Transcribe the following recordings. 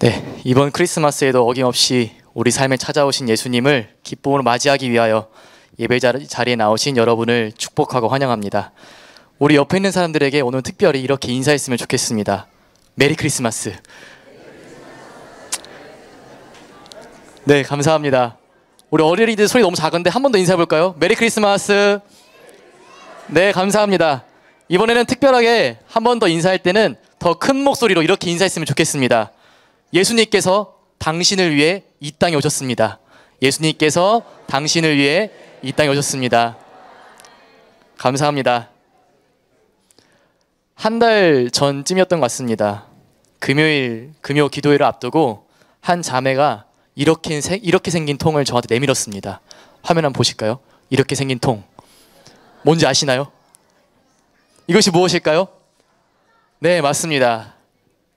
네, 이번 크리스마스에도 어김없이 우리 삶에 찾아오신 예수님을 기쁨으로 맞이하기 위하여 예배 자리에 나오신 여러분을 축복하고 환영합니다. 우리 옆에 있는 사람들에게 오늘 특별히 이렇게 인사했으면 좋겠습니다. 메리 크리스마스. 네, 감사합니다. 우리 어린이들 소리 너무 작은데 한 번 더 인사해 볼까요? 메리 크리스마스. 네, 감사합니다. 이번에는 특별하게 한 번 더 인사할 때는 더 큰 목소리로 이렇게 인사했으면 좋겠습니다. 예수님께서 당신을 위해 이 땅에 오셨습니다. 예수님께서 당신을 위해 이 땅에 오셨습니다. 감사합니다. 한 달 전쯤이었던 것 같습니다. 금요 기도회를 앞두고 한 자매가 이렇게 생긴 통을 저한테 내밀었습니다. 화면 한번 보실까요? 이렇게 생긴 통. 뭔지 아시나요? 이것이 무엇일까요? 네, 맞습니다.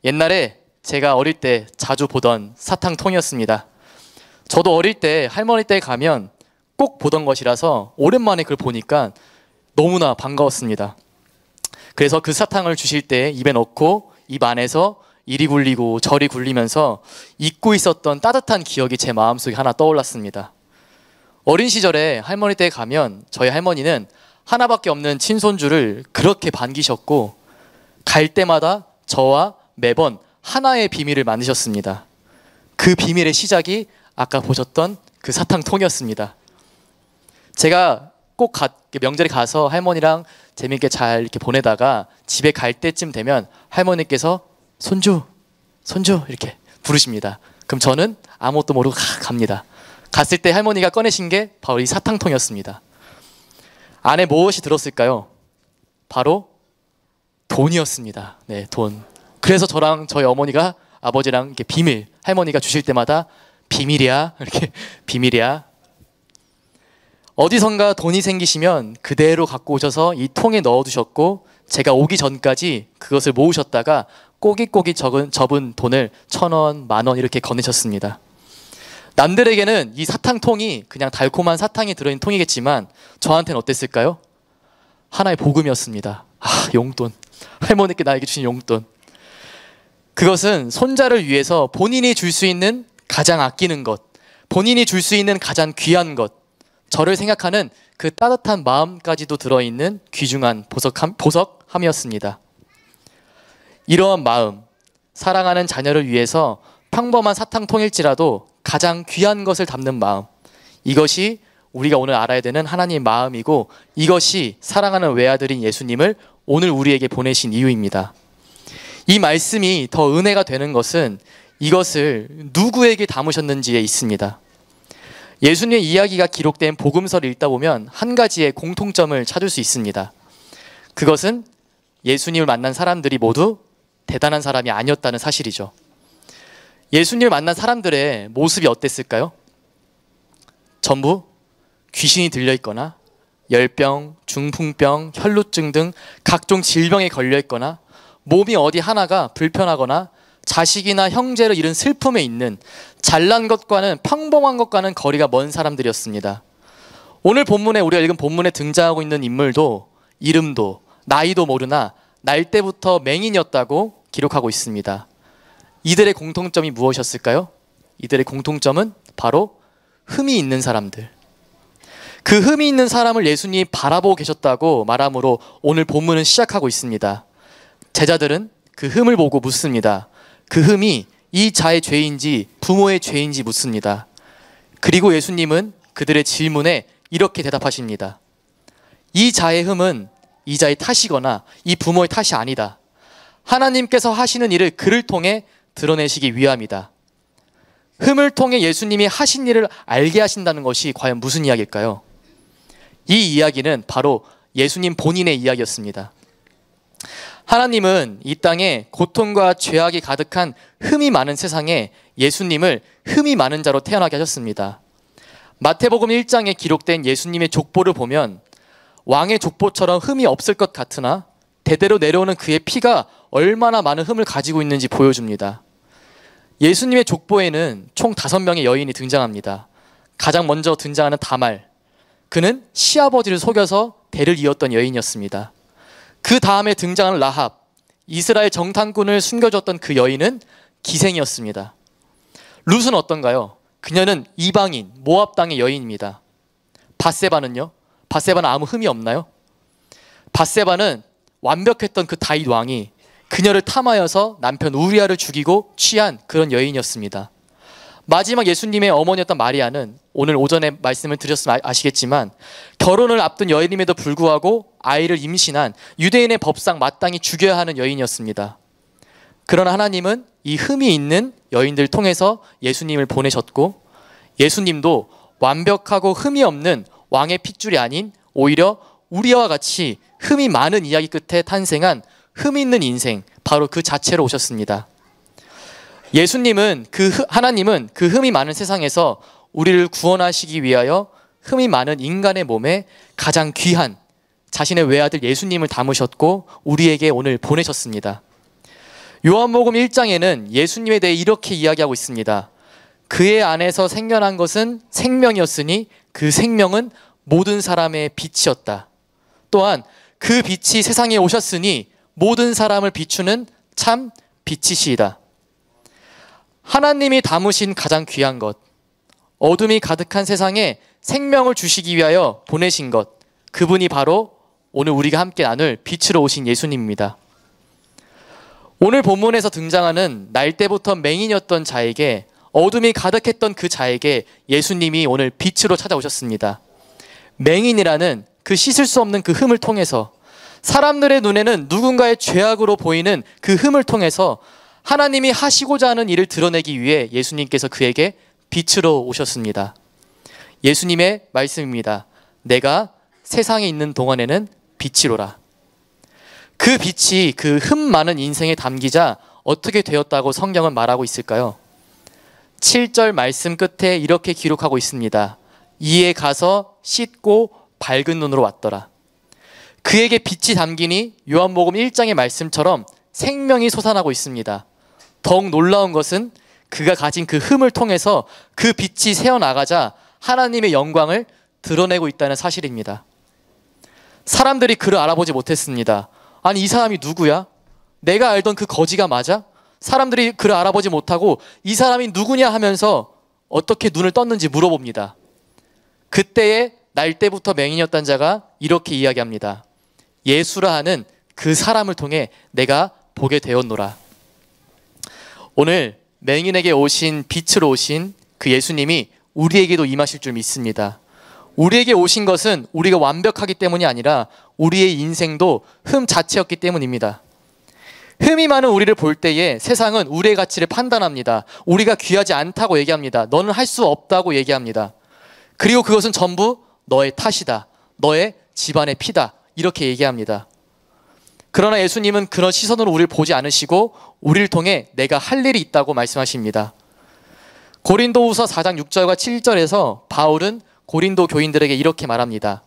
옛날에 제가 어릴 때 자주 보던 사탕통이었습니다. 저도 어릴 때 할머니 댁에 가면 꼭 보던 것이라서 오랜만에 그걸 보니까 너무나 반가웠습니다. 그래서 그 사탕을 주실 때 입에 넣고 입 안에서 이리 굴리고 저리 굴리면서 잊고 있었던 따뜻한 기억이 제 마음속에 하나 떠올랐습니다. 어린 시절에 할머니 댁에 가면 저희 할머니는 하나밖에 없는 친손주를 그렇게 반기셨고 갈 때마다 저와 매번 하나의 비밀을 만드셨습니다. 그 비밀의 시작이 아까 보셨던 그 사탕통이었습니다. 제가 꼭 명절에 가서 할머니랑 재밌게 잘 이렇게 보내다가 집에 갈 때쯤 되면 할머니께서 손주 이렇게 부르십니다. 그럼 저는 아무것도 모르고 갑니다. 갔을 때 할머니가 꺼내신 게 바로 이 사탕통이었습니다. 안에 무엇이 들었을까요? 바로 돈이었습니다. 네, 돈. 그래서 저랑 저희 어머니가 아버지랑 이렇게 비밀, 할머니가 주실 때마다 비밀이야, 이렇게 비밀이야. 어디선가 돈이 생기시면 그대로 갖고 오셔서 이 통에 넣어두셨고 제가 오기 전까지 그것을 모으셨다가 꼬깃꼬깃 접은 돈을 1,000원, 10,000원 이렇게 건네셨습니다. 남들에게는 이 사탕통이 그냥 달콤한 사탕이 들어있는 통이겠지만 저한테는 어땠을까요? 하나의 복음이었습니다. 용돈. 할머니께 나에게 주신 용돈. 그것은 손자를 위해서 본인이 줄 수 있는 가장 아끼는 것, 본인이 줄 수 있는 가장 귀한 것, 저를 생각하는 그 따뜻한 마음까지도 들어있는 귀중한 보석함이었습니다. 이러한 마음, 사랑하는 자녀를 위해서 평범한 사탕통일지라도 가장 귀한 것을 담는 마음, 이것이 우리가 오늘 알아야 되는 하나님의 마음이고 이것이 사랑하는 외아들인 예수님을 오늘 우리에게 보내신 이유입니다. 이 말씀이 더 은혜가 되는 것은 이것을 누구에게 담으셨는지에 있습니다. 예수님의 이야기가 기록된 복음서를 읽다 보면 한 가지의 공통점을 찾을 수 있습니다. 그것은 예수님을 만난 사람들이 모두 대단한 사람이 아니었다는 사실이죠. 예수님을 만난 사람들의 모습이 어땠을까요? 전부 귀신이 들려있거나 열병, 중풍병, 혈루증 등 각종 질병에 걸려있거나 몸이 어디 하나가 불편하거나 자식이나 형제를 잃은 슬픔에 있는 잘난 것과는 평범한 것과는 거리가 먼 사람들이었습니다. 오늘 본문에 우리가 읽은 본문에 등장하고 있는 인물도 이름도 나이도 모르나 날 때부터 맹인이었다고 기록하고 있습니다. 이들의 공통점이 무엇이었을까요? 이들의 공통점은 바로 흠이 있는 사람들. 그 흠이 있는 사람을 예수님이 바라보고 계셨다고 말하므로 오늘 본문은 시작하고 있습니다. 제자들은 그 흠을 보고 묻습니다. 그 흠이 이 자의 죄인지 부모의 죄인지 묻습니다. 그리고 예수님은 그들의 질문에 이렇게 대답하십니다. 이 자의 흠은 이 자의 탓이거나 이 부모의 탓이 아니다. 하나님께서 하시는 일을 그를 통해 드러내시기 위함이다. 흠을 통해 예수님이 하신 일을 알게 하신다는 것이 과연 무슨 이야기일까요? 이 이야기는 바로 예수님 본인의 이야기였습니다. 하나님은 이 땅에 고통과 죄악이 가득한 흠이 많은 세상에 예수님을 흠이 많은 자로 태어나게 하셨습니다. 마태복음 1장에 기록된 예수님의 족보를 보면 왕의 족보처럼 흠이 없을 것 같으나 대대로 내려오는 그의 피가 얼마나 많은 흠을 가지고 있는지 보여줍니다. 예수님의 족보에는 총 5명의 여인이 등장합니다. 가장 먼저 등장하는 다말, 그는 시아버지를 속여서 대를 이었던 여인이었습니다. 그 다음에 등장하는 라합, 이스라엘 정탐꾼을 숨겨줬던 그 여인은 기생이었습니다. 룻은 어떤가요? 그녀는 이방인, 모압 땅의 여인입니다. 밧세바는요? 밧세바는 아무 흠이 없나요? 밧세바는 완벽했던 그 다윗 왕이 그녀를 탐하여서 남편 우리아를 죽이고 취한 그런 여인이었습니다. 마지막 예수님의 어머니였던 마리아는 오늘 오전에 말씀을 드렸으면 아시겠지만 결혼을 앞둔 여인임에도 불구하고 아이를 임신한 유대인의 법상 마땅히 죽여야 하는 여인이었습니다. 그러나 하나님은 이 흠이 있는 여인들을 통해서 예수님을 보내셨고, 예수님도 완벽하고 흠이 없는 왕의 핏줄이 아닌 오히려 우리와 같이 흠이 많은 이야기 끝에 탄생한 흠 있는 인생, 바로 그 자체로 오셨습니다. 하나님은 그 흠이 많은 세상에서 우리를 구원하시기 위하여 흠이 많은 인간의 몸에 가장 귀한 자신의 외아들 예수님을 담으셨고 우리에게 오늘 보내셨습니다. 요한복음 1장에는 예수님에 대해 이렇게 이야기하고 있습니다. 그의 안에서 생겨난 것은 생명이었으니 그 생명은 모든 사람의 빛이었다. 또한 그 빛이 세상에 오셨으니 모든 사람을 비추는 참 빛이시이다. 하나님이 담으신 가장 귀한 것, 어둠이 가득한 세상에 생명을 주시기 위하여 보내신 것, 그분이 바로 오늘 우리가 함께 나눌 빛으로 오신 예수님입니다. 오늘 본문에서 등장하는 날 때부터 맹인이었던 자에게, 어둠이 가득했던 그 자에게 예수님이 오늘 빛으로 찾아오셨습니다. 맹인이라는 그 씻을 수 없는 그 흠을 통해서, 사람들의 눈에는 누군가의 죄악으로 보이는 그 흠을 통해서 하나님이 하시고자 하는 일을 드러내기 위해 예수님께서 그에게 빛으로 오셨습니다. 예수님의 말씀입니다. 내가 세상에 있는 동안에는 빛이로라. 그 빛이 그 흠 많은 인생에 담기자 어떻게 되었다고 성경은 말하고 있을까요? 7절 말씀 끝에 이렇게 기록하고 있습니다. 이에 가서 씻고 밝은 눈으로 왔더라. 그에게 빛이 담기니 요한복음 1장의 말씀처럼 생명이 솟아나고 있습니다. 더욱 놀라운 것은 그가 가진 그 흠을 통해서 그 빛이 새어나가자 하나님의 영광을 드러내고 있다는 사실입니다. 사람들이 그를 알아보지 못했습니다. 아니, 이 사람이 누구야? 내가 알던 그 거지가 맞아? 사람들이 그를 알아보지 못하고 이 사람이 누구냐 하면서 어떻게 눈을 떴는지 물어봅니다. 그때에 날 때부터 맹인이었던 자가 이렇게 이야기합니다. 예수라 하는 그 사람을 통해 내가 보게 되었노라. 오늘 맹인에게 오신 빛으로 오신 그 예수님이 우리에게도 임하실 줄 믿습니다. 우리에게 오신 것은 우리가 완벽하기 때문이 아니라 우리의 인생도 흠 자체였기 때문입니다. 흠이 많은 우리를 볼 때에 세상은 우리의 가치를 판단합니다. 우리가 귀하지 않다고 얘기합니다. 너는 할 수 없다고 얘기합니다. 그리고 그것은 전부 너의 탓이다. 너의 집안의 피다. 이렇게 얘기합니다. 그러나 예수님은 그런 시선으로 우리를 보지 않으시고 우리를 통해 내가 할 일이 있다고 말씀하십니다. 고린도후서 4장 6절과 7절에서 바울은 고린도 교인들에게 이렇게 말합니다.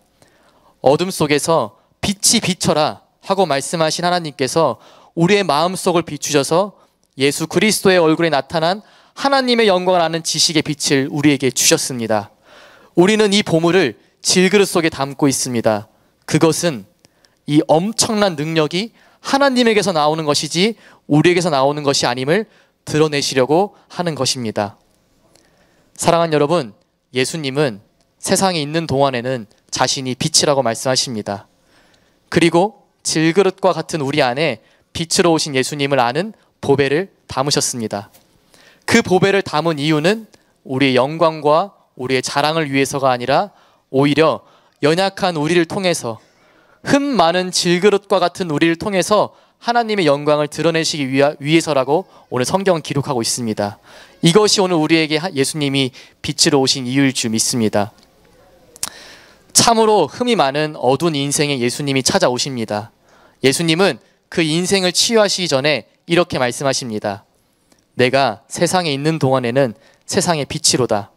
어둠 속에서 빛이 비춰라 하고 말씀하신 하나님께서 우리의 마음속을 비추셔서 예수 그리스도의 얼굴에 나타난 하나님의 영광을 아는 지식의 빛을 우리에게 주셨습니다. 우리는 이 보물을 질그릇 속에 담고 있습니다. 그것은 이 엄청난 능력이 하나님에게서 나오는 것이지 우리에게서 나오는 것이 아님을 드러내시려고 하는 것입니다. 사랑하는 여러분, 예수님은 세상에 있는 동안에는 자신이 빛이라고 말씀하십니다. 그리고 질그릇과 같은 우리 안에 빛으로 오신 예수님을 아는 보배를 담으셨습니다. 그 보배를 담은 이유는 우리의 영광과 우리의 자랑을 위해서가 아니라 오히려 연약한 우리를 통해서, 흠 많은 질그릇과 같은 우리를 통해서 하나님의 영광을 드러내시기 위해서라고 오늘 성경은 기록하고 있습니다. 이것이 오늘 우리에게 예수님이 빛으로 오신 이유일 줄 믿습니다. 참으로 흠이 많은 어두운 인생에 예수님이 찾아오십니다. 예수님은 그 인생을 치유하시기 전에 이렇게 말씀하십니다. 내가 세상에 있는 동안에는 세상의 빛이로다.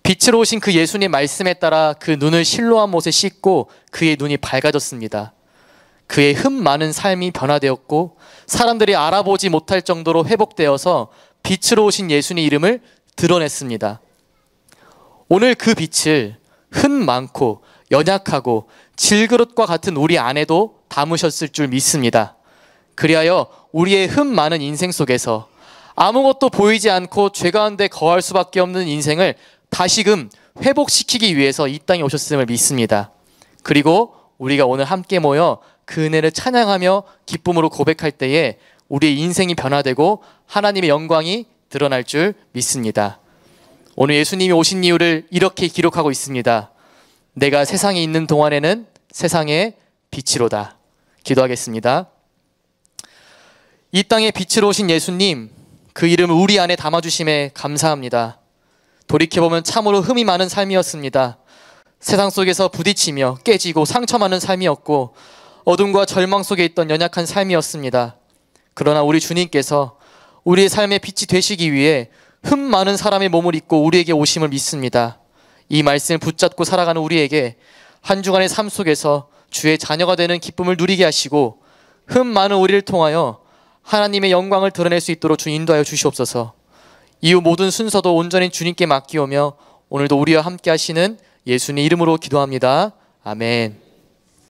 빛으로 오신 그 예수님 말씀에 따라 그 눈을 실로암 못에 씻고 그의 눈이 밝아졌습니다. 그의 흠 많은 삶이 변화되었고 사람들이 알아보지 못할 정도로 회복되어서 빛으로 오신 예수님 이름을 드러냈습니다. 오늘 그 빛을 흠 많고 연약하고 질그릇과 같은 우리 안에도 담으셨을 줄 믿습니다. 그리하여 우리의 흠 많은 인생 속에서 아무것도 보이지 않고 죄 가운데 거할 수밖에 없는 인생을 다시금 회복시키기 위해서 이 땅에 오셨음을 믿습니다. 그리고 우리가 오늘 함께 모여 그 은혜를 찬양하며 기쁨으로 고백할 때에 우리의 인생이 변화되고 하나님의 영광이 드러날 줄 믿습니다. 오늘 예수님이 오신 이유를 이렇게 기록하고 있습니다. 내가 세상에 있는 동안에는 세상의 빛이로다. 기도하겠습니다. 이 땅에 빛으로 오신 예수님, 그 이름을 우리 안에 담아주심에 감사합니다. 돌이켜보면 참으로 흠이 많은 삶이었습니다. 세상 속에서 부딪히며 깨지고 상처 많은 삶이었고 어둠과 절망 속에 있던 연약한 삶이었습니다. 그러나 우리 주님께서 우리의 삶의 빛이 되시기 위해 흠 많은 사람의 몸을 입고 우리에게 오심을 믿습니다. 이 말씀을 붙잡고 살아가는 우리에게 한 주간의 삶 속에서 주의 자녀가 되는 기쁨을 누리게 하시고 흠 많은 우리를 통하여 하나님의 영광을 드러낼 수 있도록 주 인도하여 주시옵소서. 이후 모든 순서도 온전히 주님께 맡기오며 오늘도 우리와 함께 하시는 예수님 이름으로 기도합니다. 아멘.